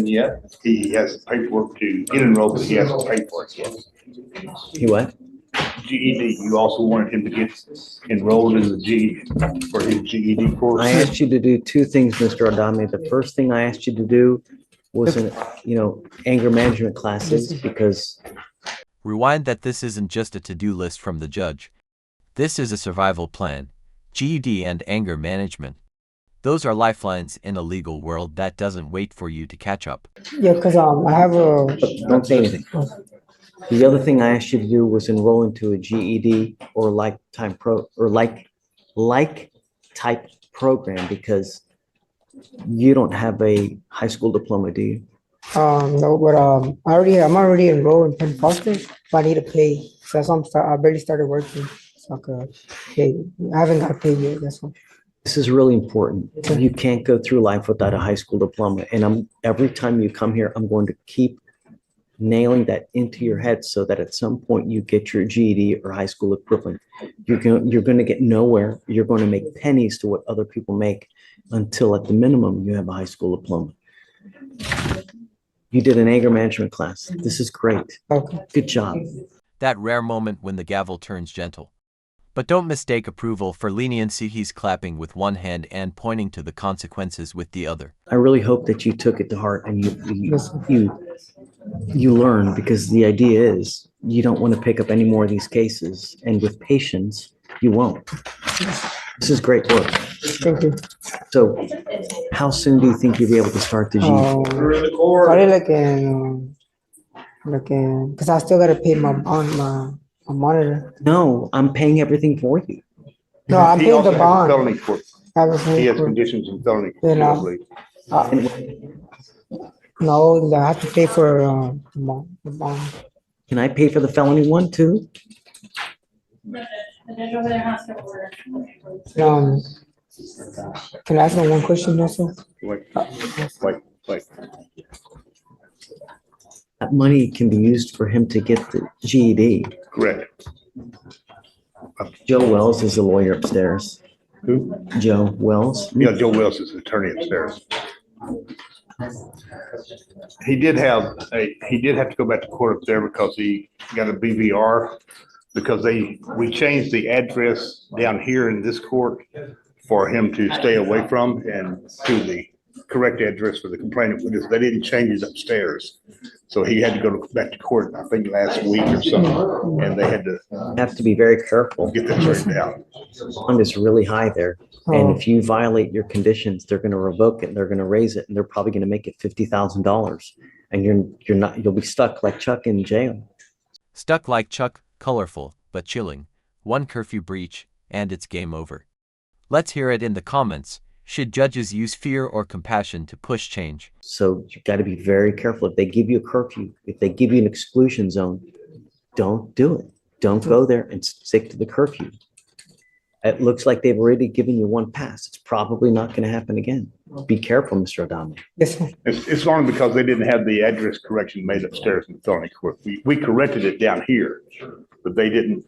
yet. He has paperwork to get enrolled, but he hasn't paid for it yet. He what? GED, you also wanted him to get enrolled in the for his GED course. I asked you to do two things, Mr. Adame. The first thing I asked you to do was, anger management classes because. Rewind that this isn't just a to-do list from the judge. This is a survival plan. GED and anger management. Those are lifelines in a legal world that doesn't wait for you to catch up. Yeah, because I have a. Don't say anything. The other thing I asked you to do was enroll into a GED or like type program because you don't have a high school diploma, do you? No, but I'm already enrolled in Penn Foster, but I need to pay. So that's why I barely started working. So I could pay. I haven't got paid yet. That's why. This is really important. You can't go through life without a high school diploma. And every time you come here, I'm going to keep nailing that into your head so that at some point you get your GED or high school equivalent. You're going to get nowhere. You're going to make pennies to what other people make until at the minimum you have a high school diploma. You did an anger management class. This is great. Okay. Good job. That rare moment when the gavel turns gentle. But don't mistake approval for leniency. He's clapping with one hand and pointing to the consequences with the other. I really hope that you took it to heart and you learn, because the idea is you don't want to pick up any more of these cases, and with patience, you won't. This is great work. Thank you. So how soon do you think you'll be able to start the GED? Probably because I still got to pay my bond, my monitor. No, I'm paying everything for you. No, I'm He paying also the has a bond. felony court. He has conditions in felony court. Yeah, I no. believe. No, I have to pay for the bond. Can I pay for the felony one too? Can I ask one question also? Wait. That money can be used for him to get the GED. Correct. Joe Wells is a lawyer upstairs. Who? Joe Wells. Yeah, Joe Wells is the attorney upstairs. He did have to go back to court up there because he got a BVR because we changed the address down here in this court for him to stay away from and to the correct address for the complainant witness. They didn't change it upstairs. So he had to go back to court, I think last week or something, and they had to Have to be very careful. get that straightened out. Bond is really high there. And if you violate your conditions, they're going to revoke it and they're going to raise it and they're probably going to make it $50,000. And you'll be stuck like Chuck in jail. Stuck like Chuck, colorful, but chilling. One curfew breach, and it's game over. Let's hear it in the comments. Should judges use fear or compassion to push change? So you got to be very careful. If they give you a curfew, if they give you an exclusion zone, don't do it. Don't go there and stick to the curfew. It looks like they've already given you one pass. It's probably not going to happen again. Be careful, Mr. Adame. Yes, sir. It's only because they didn't have the address correction made upstairs in the felony court. We corrected it down here, but they didn't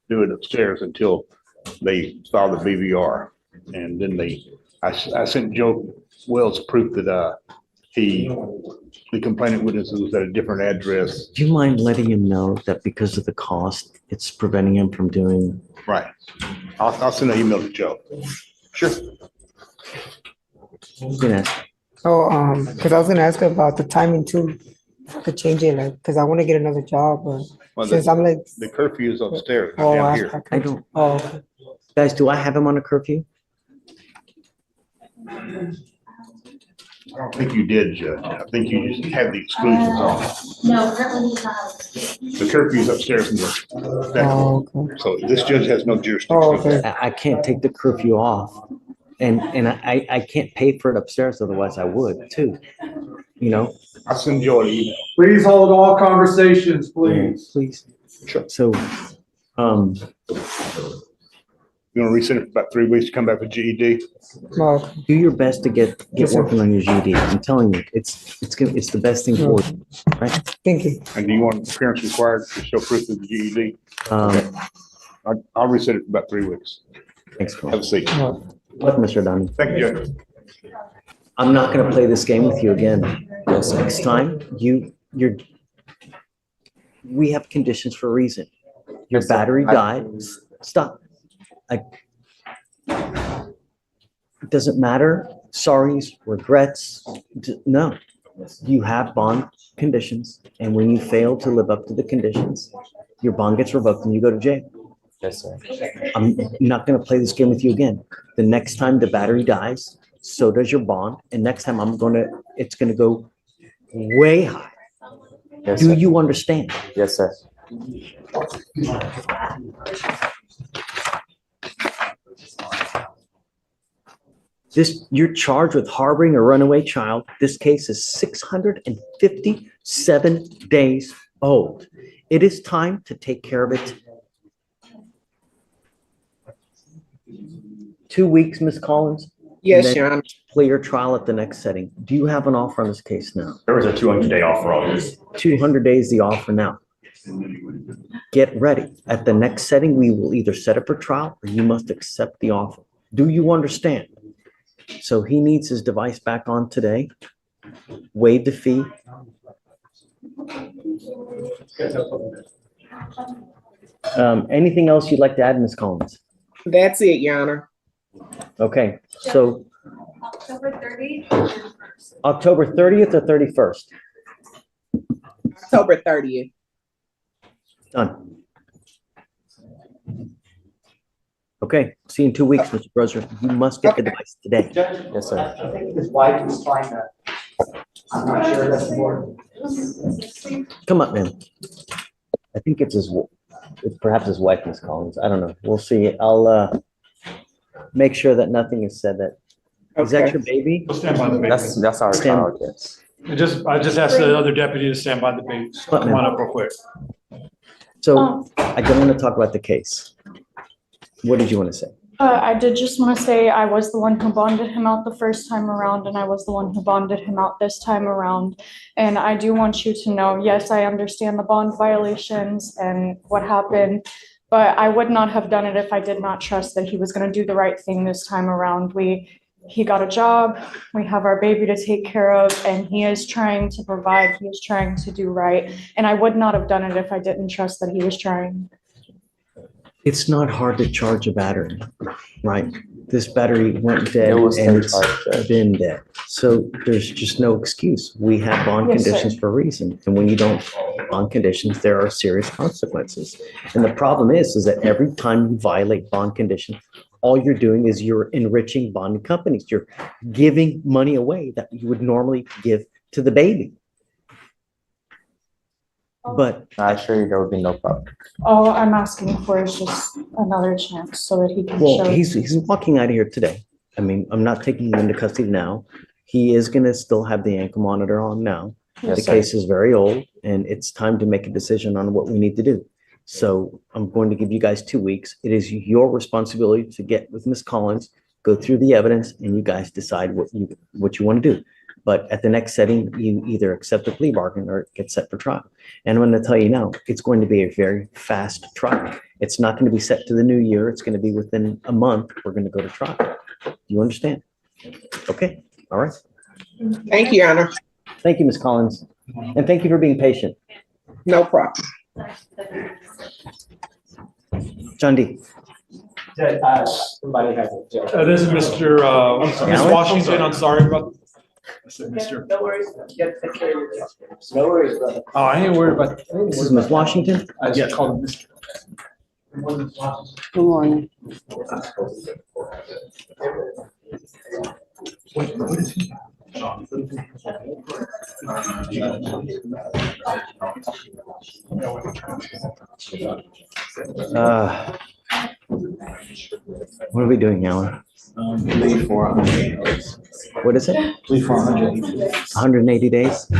do it upstairs until they filed the BVR. And then I sent Joe Wells proof that the complainant witness was at a different address. Do you mind letting him know that because of the cost, it's preventing him from doing? Right. I'll send an email to Joe. Sure. Yeah. Oh, because I was gonna ask about the timing too. If I could change it, like, because I want to get another job, but Well, since I'm like, the curfew is upstairs, oh, down here. I don't. Oh, okay. Guys, do I have him on a curfew? I don't think you did, Judge. I think you just had the exclusions on. No, currently he's not. The curfew is upstairs in the back. Oh, okay. So this judge has no jurisdiction. Oh, over okay. that. I can't take the curfew off. And I can't pay for it upstairs, otherwise I would too. You know? I'll send Joe an email. Please hold all conversations, please. Please. Sure. So, You want to resend it for about 3 weeks to come back with GED? Oh, do your best to get Yes, sir. working on your GED. I'm telling you, it's the best thing for you, right? thank you. And do you want appearance required to show proof of the GED? I'll resend it for about 3 weeks. Thanks, Have Carl. a seat. Oh. What, Mr. Dunn? Thank you, Judge. I'm not gonna play this game with you again. Next time, we have conditions for a reason. Your Yes, sir. battery died. Stop. It doesn't matter. Sorries, regrets. No. You have bond conditions, and when you fail to live up to the conditions, your bond gets revoked and you go to jail. Yes, sir. I'm not gonna play this game with you again. The next time the battery dies, so does your bond, and next time it's gonna go way high. Yes, Do sir. you understand? Yes, sir. You're charged with harboring a runaway child. This case is 657 days old. It is time to take care of it. 2 weeks, Ms. Collins? Yes, And then Your Honor. Plea or trial at the next setting. Do you have an offer on this case now? There was a 200-day offer on this. 200 days the offer now. Get ready. At the next setting, we will either set up for trial or you must accept the offer. Do you understand? So he needs his device back on today. Waive the fee. Anything else you'd like to add, Ms. Collins? That's it, Your Honor. Okay, so October 30th. October 30th or 31st? October 30th. Done. Okay, see you in 2 weeks, Mr. Broser. You must get the device today. Yes, sir. I think his wife is trying to, I'm not sure that's important. Come up, man. I think it's perhaps his wife, Ms. Collins. I don't know. We'll see. I'll make sure that nothing is said that. Is that your baby? We'll stand by the baby. That's our Stand- child, yes. I just asked the other deputy to stand by the baby. Come on up real quick. So I don't want to talk about the case. What did you want to say? I did just want to say I was the one who bonded him out the first time around, and I was the one who bonded him out this time around. And I do want you to know, yes, I understand the bond violations and what happened, but I would not have done it if I did not trust that he was going to do the right thing this time around. He got a job, we have our baby to take care of, and he is trying to provide, he is trying to do right. And I would not have done it if I didn't trust that he was trying. It's not hard to charge a battery, right? This battery went dead It was and it's charged, Judge. been dead. So there's just no excuse. We have bond Yes, sir. conditions for a reason. And when you don't follow bond conditions, there are serious consequences. And the problem is that every time you violate bond conditions, all you're doing is you're enriching bond companies. You're giving money away that you would normally give to the baby. But I assure you there will be no problem. All I'm asking for is just another chance so that he can well, show. he's walking out of here today. I mean, I'm not taking him into custody now. He is gonna still have the ankle monitor on now. The Yes, sir. case is very old and it's time to make a decision on what we need to do. So I'm going to give you guys 2 weeks. It is your responsibility to get with Ms. Collins, go through the evidence, and you guys decide what you want to do. But at the next setting, you either accept a plea bargain or get set for trial. And I'm going to tell you now, it's going to be a very fast trial. It's not going to be set to the new year. It's going to be within a month. We're going to go to trial. Do you understand? Okay. All right. Thank you, Your Honor. Thank you, Ms. Collins. And thank you for being patient. No problem. John D. Somebody has a joke. This is Mr. Miss Allen? Washington. I'm sorry about. I said Mr. No worries. Get the care of your No worries, brother. Oh, I ain't worried about. This is Ms. Washington. I just called him Mr. Good morning. What are we doing, Alan? Plea for 180 days. What is it? Plea for 180 days. 180 days?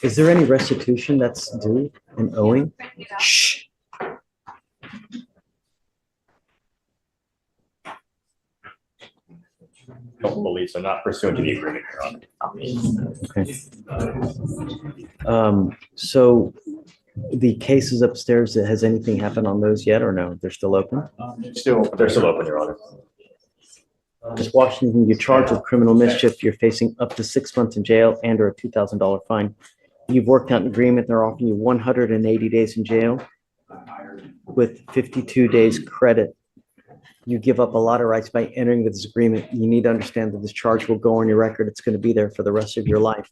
Is there any restitution that's due and owing? Shh. Don't believe so, not pursuant to the agreement, Your Honor. Okay. So the cases upstairs, has anything happened on those yet or no? They're still open? They're still open, Your Honor. Ms. Washington, you're charged with criminal mischief. You're facing up to 6 months in jail and or a $2,000 fine. You've worked out an agreement. They're offering you 180 days in jail with 52 days credit. You give up a lot of rights by entering this agreement. You need to understand that this charge will go on your record. It's going to be there for the rest of your life.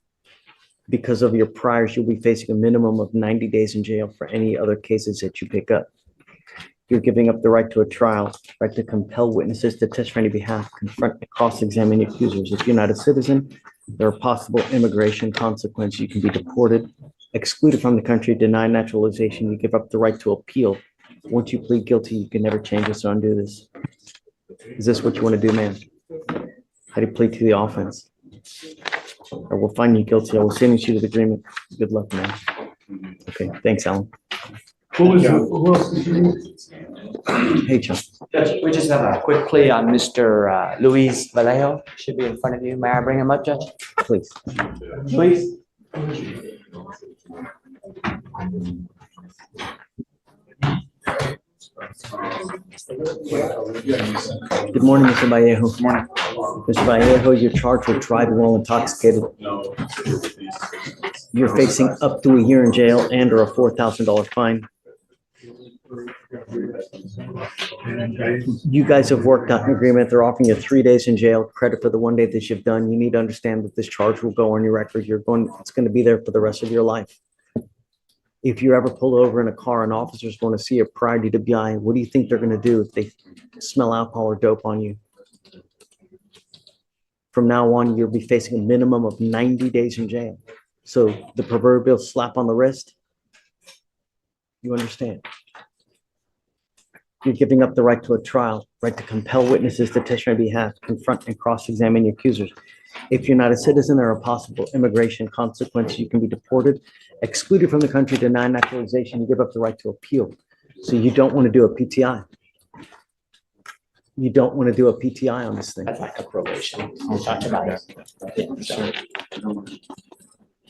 Because of your priors, you'll be facing a minimum of 90 days in jail for any other cases that you pick up. You're giving up the right to a trial, right to compel witnesses to testify on your behalf, confront and cross-examine your accusers. If you're not a citizen, there are possible immigration consequences. You can be deported, excluded from the country, denied naturalization. You give up the right to appeal. Once you plead guilty, you can never change this or undo this. Is this what you want to do, ma'am? How do you plead to the offense? Or we'll find you guilty. I will sentence you to the agreement. Good luck, man. Okay, thanks, Alan. Who else did you? Hey, John. Judge, we just have a quick plea on Mr. Luis Vallejo. Should be in front of you. May I bring him up, Judge? Please. Please. Good morning, Mr. Vallejo. Good morning. Mr. Vallejo, you're charged with driving while intoxicated. You're facing up to a year in jail and or a $4,000 fine. You guys have worked out an agreement. They're offering you 3 days in jail, credit for the 1 day that you've done. You need to understand that this charge will go on your record. It's going to be there for the rest of your life. If you're ever pulled over in a car and officers want to see your prior DWI, what do you think they're going to do if they smell alcohol or dope on you? From now on, you'll be facing a minimum of 90 days in jail. So the proverbial slap on the wrist, you understand? You're giving up the right to a trial, right to compel witnesses to testify on your behalf, confront and cross-examine your accusers. If you're not a citizen, there are possible immigration consequences. You can be deported, excluded from the country, denied naturalization. You give up the right to appeal. So you don't want to do a PTI. You don't want to do a PTI on this thing. That's like a probation. We talked about it. Yeah, so.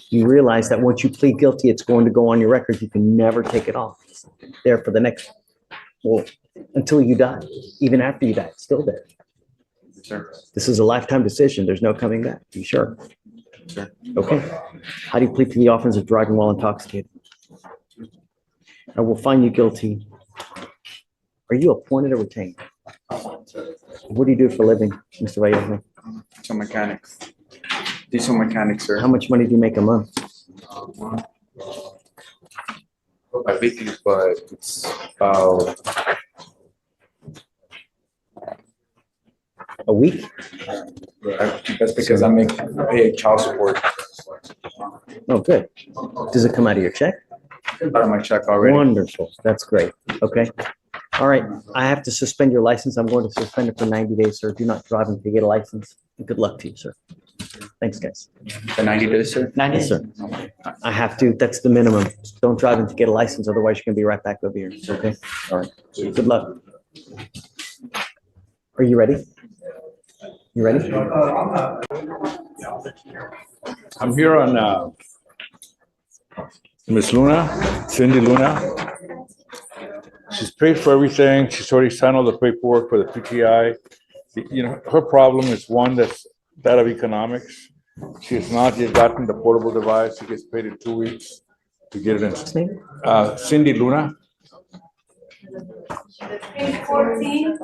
You realize that once you plead guilty, it's going to go on your record. You can never take it off. It's there for the next, well, until you die. Even after you die, it's still there. Sure. This is a lifetime decision. There's no coming back. You sure? Sure. Okay. How do you plead to the offense of driving while intoxicated? I will find you guilty. Are you appointed or retained? What do you do for a living, Mr. Vallejo? Diesel mechanics. Diesel mechanics, sir. How much money do you make a month? By weekly, but it's about A week? that's because I pay child support Oh, good. Does it come out of your check? out of my check already. Wonderful. That's great. Okay. All right. I have to suspend your license. I'm going to suspend it for 90 days, sir. Do not drive until you get a license. Good luck to you, sir. Thanks, guys. The 90 days, sir? 90? Yes, sir. I have to. That's the minimum. Don't drive until you get a license. Otherwise, you're going to be right back over here. Okay. All right. Good luck. Are you ready? You ready? I'm here on Miss Luna, Cindy Luna. She's paid for everything. She's already signed all the paperwork for the PTI. You know, her problem is one that's that of economics. She has not yet gotten the portable device. She gets paid in 2 weeks to get it in. Cindy Luna. Page 14.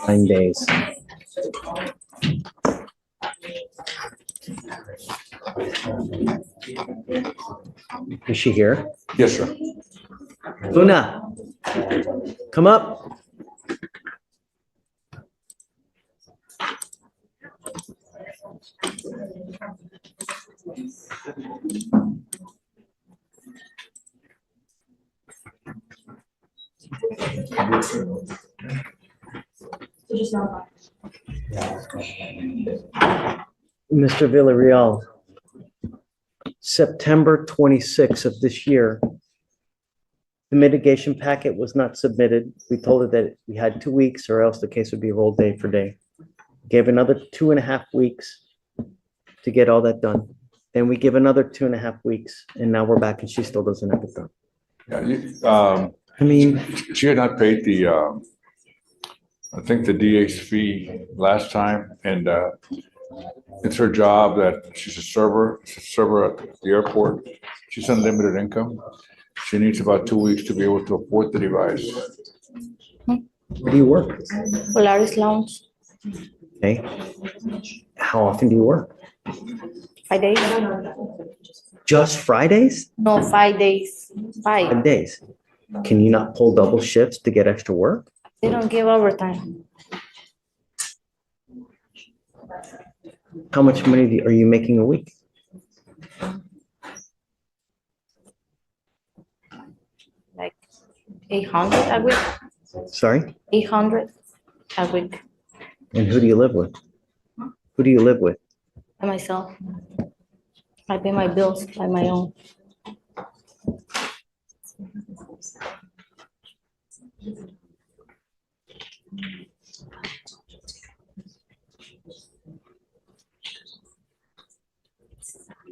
9 days. Is she here? Yes, sir. Luna, come up. Mr. Villarreal, September 26th of this year, the mitigation packet was not submitted. We told her that we had 2 weeks or else the case would be rolled day for day. Gave another 2.5 weeks to get all that done. Then we give another 2.5 weeks and now we're back and she still doesn't have it done. Yeah, I mean, she had not paid the I think the DA's fee last time, and it's her job that she's a server at the airport. She's unlimited income. She needs about 2 weeks to be able to afford the device. Where do you work? Polaris Lounge, Okay. How often do you work? 5 days. Just Fridays? No, 5 days. 5. 5 days. Can you not pull double shifts to get extra work? They don't give overtime. How much money are you making a week? Like 800 a week. Sorry? 800 a week And who do you live with? Who do you live with? by myself. I pay my bills by my own.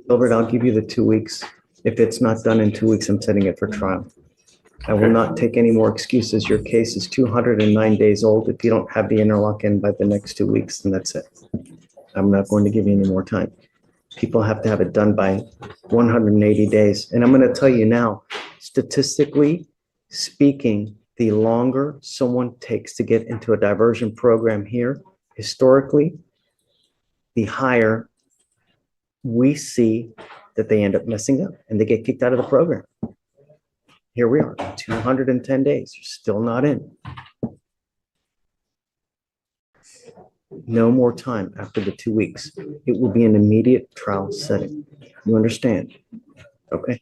Gilbert, I'll give you the 2 weeks. If it's not done in 2 weeks, I'm setting it for trial. I will not take any more excuses. Your case is 209 days old. If you don't have the interlock in by the next 2 weeks, then that's it. I'm not going to give you any more time. People have to have it done by 180 days. And I'm going to tell you now, statistically speaking, the longer someone takes to get into a diversion program here, historically, the higher we see that they end up messing up and they get kicked out of the program. Here we are, 210 days, you're still not in. No more time after the 2 weeks. It will be an immediate trial setting. You understand? Okay.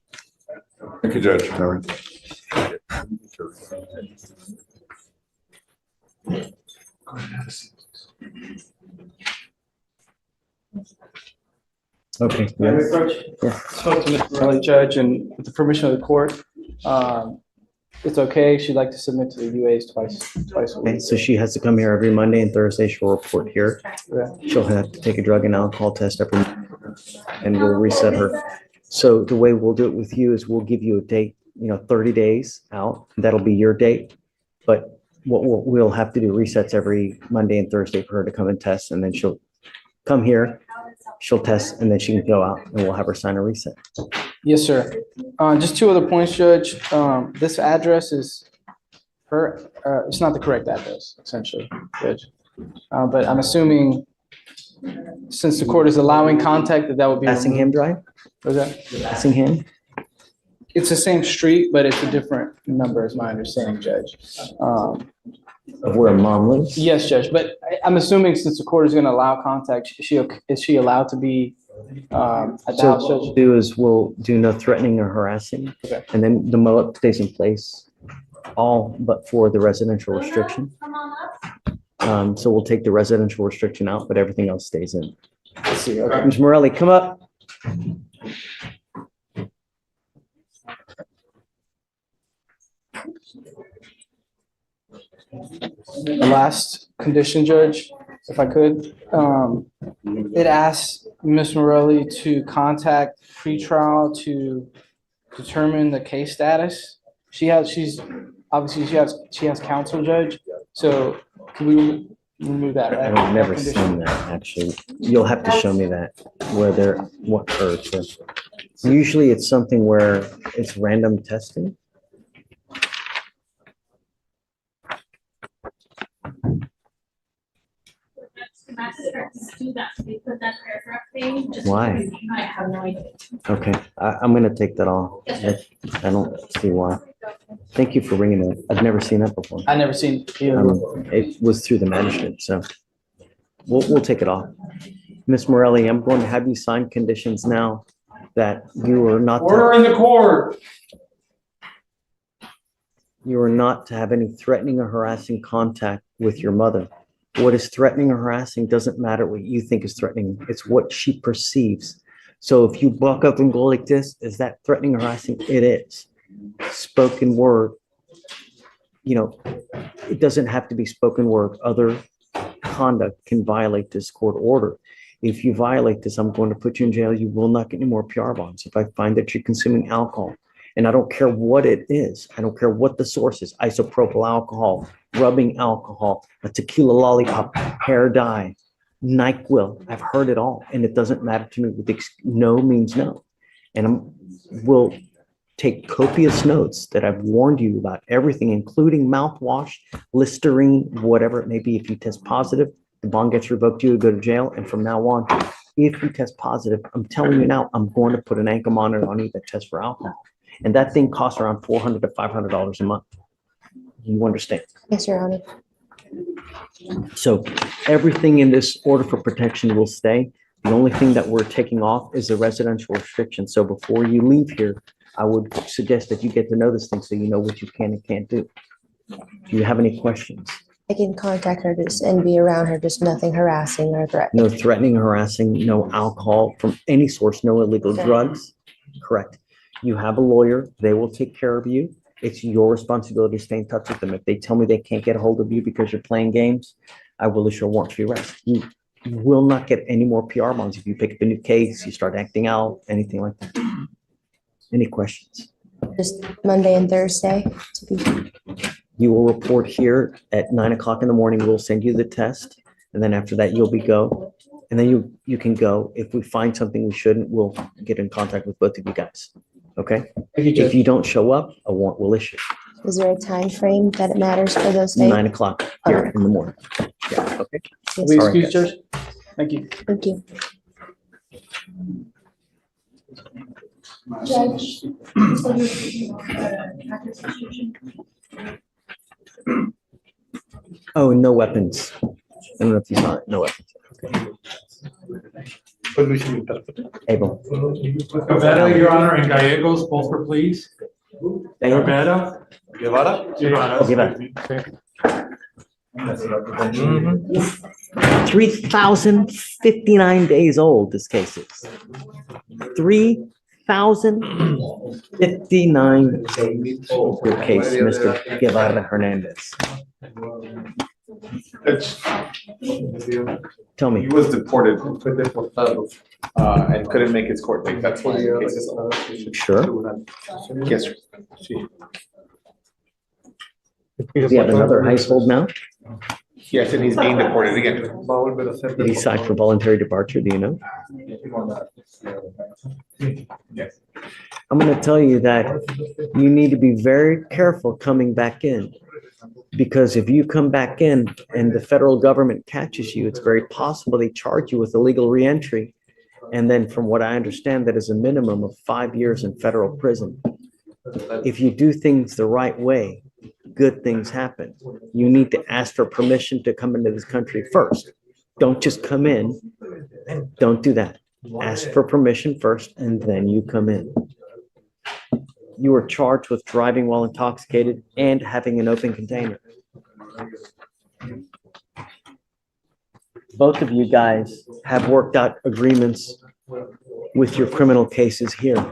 Thank you, Judge. All right. Okay. Madam Yes. Coach, Yeah. spoke to Mr. Morelli, Judge, and with the permission of the court, it's okay. She'd like to submit to the UAs twice a Okay, week. so she has to come here every Monday and Thursday. She'll report here. Yeah. She'll have to take a drug and alcohol test every, and we'll reset her. So the way we'll do it with you is we'll give you a date, 30 days out. That'll be your date. But what we'll have to do resets every Monday and Thursday for her to come and test, and then she'll come here, she'll test, and then she can go out and we'll have her sign a reset. Yes, sir. Just two other points, Judge. This address is it's not the correct address, essentially, Judge. But I'm assuming since the court is allowing contact, that would be. Passingham Drive? Was that? Passingham? It's the same street, but it's a different number, is my understanding, Judge. Of where mom lives? Yes, Judge, but I'm assuming since the court is going to allow contact, is she allowed to be at the So house, what Judge? we'll do is we'll do no threatening or harassing. Okay. And then the MOAB stays in place, all but for the residential restriction. So we'll take the residential restriction out, but everything else stays in. Let's see, okay. Ms. Morelli, come up. The last condition, Judge, if I could, it asks Ms. Morelli to contact pretrial to determine the case status. She has counsel, Judge, so can we remove that, right? I've never That condition? seen that, actually. You'll have to show me that, what hurts. Usually it's something where it's random testing. Why? I have no idea. Okay, I'm gonna take that off. I don't see why. Thank you for bringing that. I've never seen that before. I never seen either. It was through the magistrate, so we'll take it off. Ms. Morelli, I'm going to have you sign conditions now that you are not. Order in the court. You are not to have any threatening or harassing contact with your mother. What is threatening or harassing doesn't matter what you think is threatening. It's what she perceives. So if you buck up and go like this, is that threatening or harassing? It is. Spoken word, it doesn't have to be spoken word. Other conduct can violate this court order. If you violate this, I'm going to put you in jail. You will not get any more PR bonds. If I find that you're consuming alcohol, and I don't care what it is, I don't care what the source is, isopropyl alcohol, rubbing alcohol, a tequila lollipop, hair dye, NyQuil. I've heard it all, and it doesn't matter to me. No means no. And will take copious notes that I've warned you about everything, including mouthwash, Listerine, whatever it may be. If you test positive, the bond gets revoked, you go to jail. And from now on, if you test positive, I'm telling you now, I'm going to put an ankle monitor on you that tests for alcohol. And that thing costs around $400 to $500 a month. You understand? Yes, Your Honor. So everything in this order for protection will stay. The only thing that we're taking off is the residential restriction. So before you leave here, I would suggest that you get to know this thing so you know what you can and can't do. Do you have any questions? I can contact her just and be around her, just nothing harassing or threatening. No threatening, harassing, no alcohol from any source, no illegal drugs. Correct. You have a lawyer. They will take care of you. It's your responsibility to stay in touch with them. If they tell me they can't get a hold of you because you're playing games, I will issue a warrant for your arrest. You will not get any more PR bonds if you pick up a new case, you start acting out, anything like that. Any questions? Just Monday and Thursday to be. You will report here at 9 o'clock in the morning. We'll send you the test. And then after that, you'll be go. And then you can go. If we find something we shouldn't, we'll get in contact with both of you guys. Okay? If you don't show up, a warrant will issue. Is there a time frame that it matters for those days? 9 o'clock here in the morning. Yeah, okay. We All right, excuse, guys. Judge? Thank you. Thank you. Judge. Oh, no weapons. I don't know if you saw it. No weapons. Okay. Able. Guevara, Your Honor, and Gallegos, both for pleas. Guevara? Guevara? Oh, Guevara. 3,059 days old, this case is. 3,059 days old. Your case, Mr. Guevara Hernandez. Tell me. He was deported and couldn't make his court date. That's why the case is over. Sure. Yes, sir. Do you have another household now? Yes, and he's being deported again. Did he sign for voluntary departure? Do you know? Yes. I'm going to tell you that you need to be very careful coming back in. Because if you come back in and the federal government catches you, it's very possible they charge you with illegal reentry. And then from what I understand, that is a minimum of 5 years in federal prison. If you do things the right way, good things happen. You need to ask for permission to come into this country first. Don't just come in. Don't do that. Ask for permission first, and then you come in. You are charged with driving while intoxicated and having an open container. Both of you guys have worked out agreements with your criminal cases here.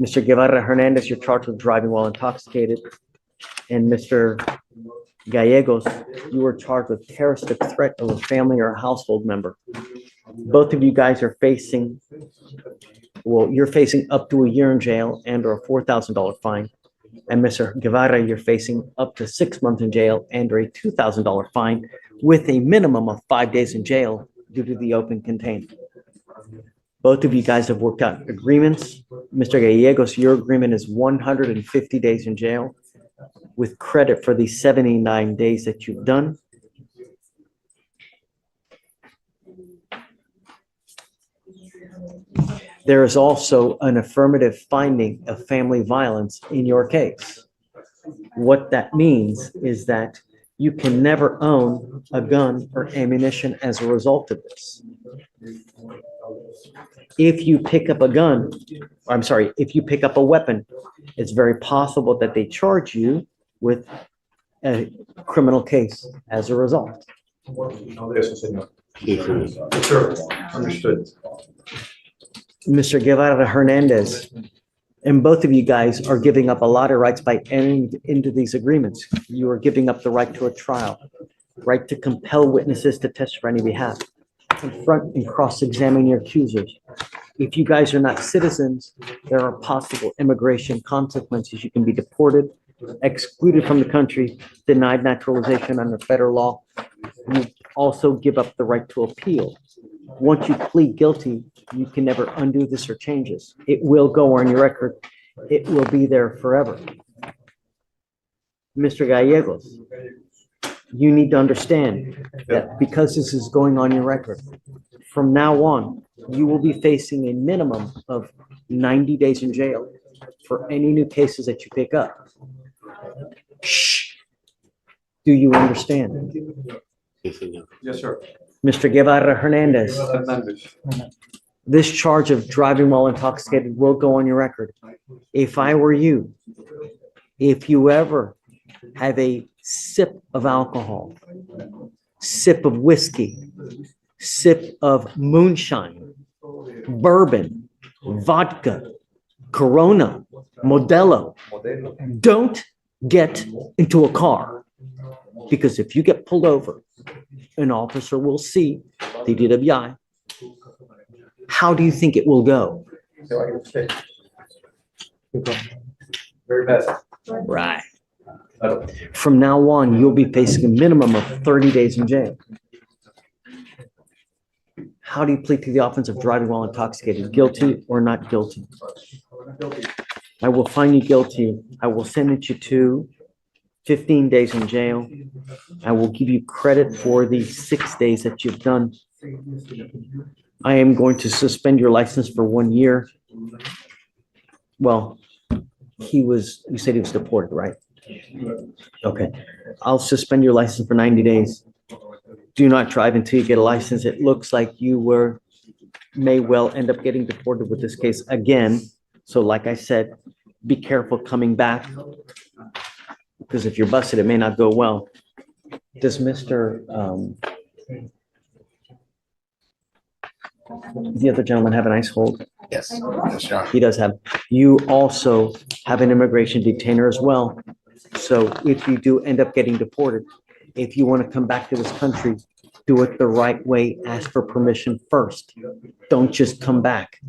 Mr. Guevara Hernandez, you're charged with driving while intoxicated. And Mr. Gallegos, you were charged with terroristic threat of a family or a household member. Both of you guys are facing, well, you're facing up to a year in jail and or a $4,000 fine. And Mr. Guevara, you're facing up to 6 months in jail and or a $2,000 fine with a minimum of 5 days in jail due to the open container. Both of you guys have worked out agreements. Mr. Gallegos, your agreement is 150 days in jail with credit for the 79 days that you've done. There is also an affirmative finding of family violence in your case. What that means is that you can never own a gun or ammunition as a result of this. If you pick up a gun, I'm sorry, if you pick up a weapon, it's very possible that they charge you with a criminal case as a result. Sure, understood. Mr. Guevara Hernandez, and both of you guys are giving up a lot of rights by entering into these agreements. You are giving up the right to a trial, right to compel witnesses to testify on your behalf, confront and cross-examine your accusers. If you guys are not citizens, there are possible immigration consequences. You can be deported, excluded from the country, denied naturalization under federal law, you also give up the right to appeal. Once you plead guilty, you can never undo this or change this. It will go on your record. It will be there forever. Mr. Gallegos, you need to understand that because this is going on your record, from now on, you will be facing a minimum of 90 days in jail for any new cases that you pick up. Shh. Do you understand? Yes, sir. Mr. Guevara Hernandez, this charge of driving while intoxicated will go on your record. If I were you, if you ever have a sip of alcohol, sip of whiskey, sip of moonshine, bourbon, vodka, Corona, Modelo, don't get into a car. Because if you get pulled over, an officer will see the DWI. How do you think it will go? Very best. Right. From now on, you'll be facing a minimum of 30 days in jail. How do you plead to the offense of driving while intoxicated? Guilty or not guilty? I will find you guilty. I will sentence you to 15 days in jail. I will give you credit for the 6 days that you've done. I am going to suspend your license for 1 year. Well, you said he was deported, right? Okay. I'll suspend your license for 90 days. Do not drive until you get a license. It looks like you may well end up getting deported with this case again. So like I said, be careful coming back, because if you're busted, it may not go well. Does the other gentleman have an ICE hold? Yes. Yes, Your Honor. He does have. You also have an immigration detainer as well. So if you do end up getting deported, if you want to come back to this country, do it the right way. Ask for permission first. Don't just come back.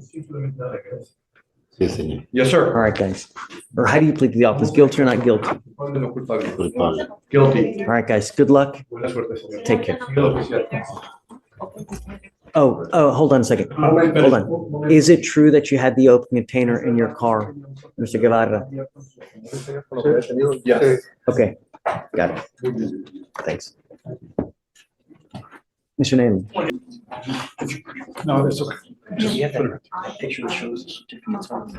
Yes, sir. All right, guys. Or how do you plead to the office? Guilty or not guilty? Guilty. All right, guys. Good luck. Take care. Oh, hold on a second. Hold on. Is it true that you had the open container in your car, Mr. Guevara? Yes. Okay, got it. Thanks. What's your name? No, that's okay. Do you have a picture that shows the certificates on?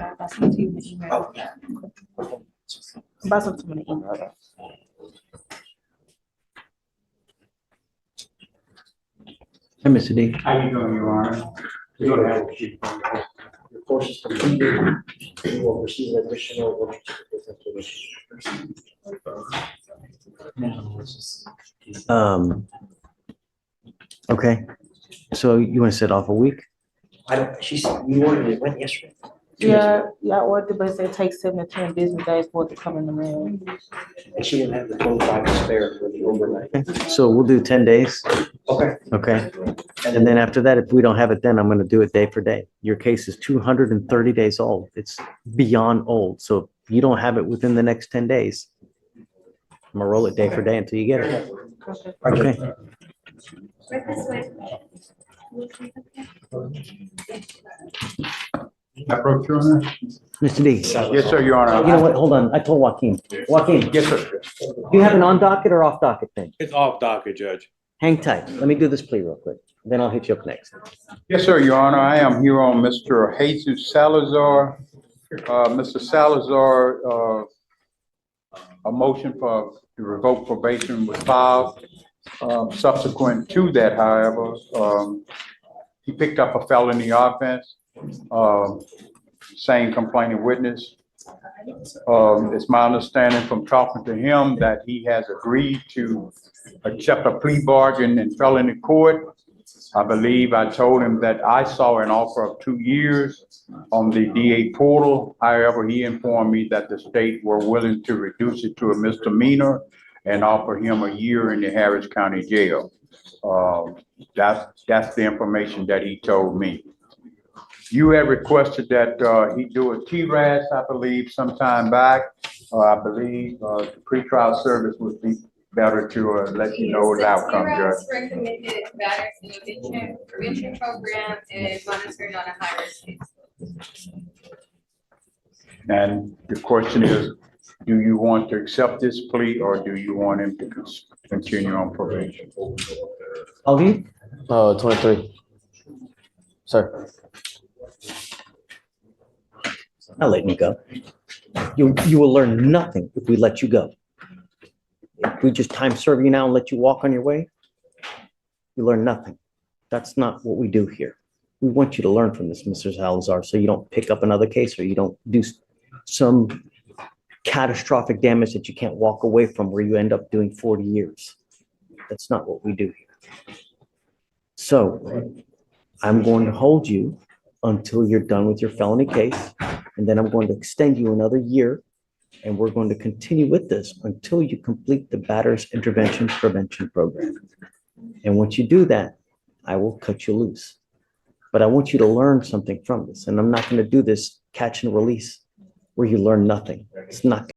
Hi, Mr. D. How you doing, Your Honor? Go ahead. Your course is completed. You will receive an additional work Okay, so you want to set off a week? You ordered it, went yesterday. Yeah, I ordered, but it said it takes 7 to 10 business days for it to come in the mail. And she didn't have the 25 to spare for the overnight. Okay, so we'll do 10 days. Okay. Okay, and then after that, if we don't have it, then I'm going to do it day for day. Your case is 230 days old. It's beyond old. So if you don't have it within the next 10 days, I'm gonna roll it day for day until you get it. Okay. Approach, Your Honor. Mr. D. Yes, sir, Your Honor. You know what? Hold on. I told Joaquin. Joaquin, Yes, sir. do you have an on docket or off docket thing? It's off docket, Judge. Hang tight. Let me do this plea real quick. Then I'll hit you up next. Yes, sir, Your Honor. I am here on Mr. Jesus Salazar. Mr. Salazar, a motion to revoke probation was filed. Subsequent to that, however, he picked up a felony offense, same complaining witness. It's my understanding from talking to him that he has agreed to accept a plea bargain in felony court. I believe I told him that I saw an offer of 2 years on the DA portal. However, he informed me that the state were willing to reduce it to a misdemeanor and offer him a year in the Harris County Jail. That's the information that he told me. You had requested that he do a TRAS, I believe, sometime back. I believe, the pretrial service would be better to, let you know the outcome, Judge. Recommended matters in prevention program and monitoring on a high-risk case. And the question is, do you want to accept this plea or do you want him to continue on probation? Ali? 23. Sir. I'll let you go. You will learn nothing if we let you go. If we just time serve you now and let you walk on your way, you learn nothing. That's not what we do here. We want you to learn from this, Mr. Salazar, so you don't pick up another case or you don't do some catastrophic damage that you can't walk away from where you end up doing 40 years. That's not what we do here. So I'm going to hold you until you're done with your felony case, and then I'm going to extend you another year, and we're going to continue with this until you complete the batter's intervention prevention program. And once you do that, I will cut you loose. But I want you to learn something from this, and I'm not going to do this catch and release where you learn nothing. It's not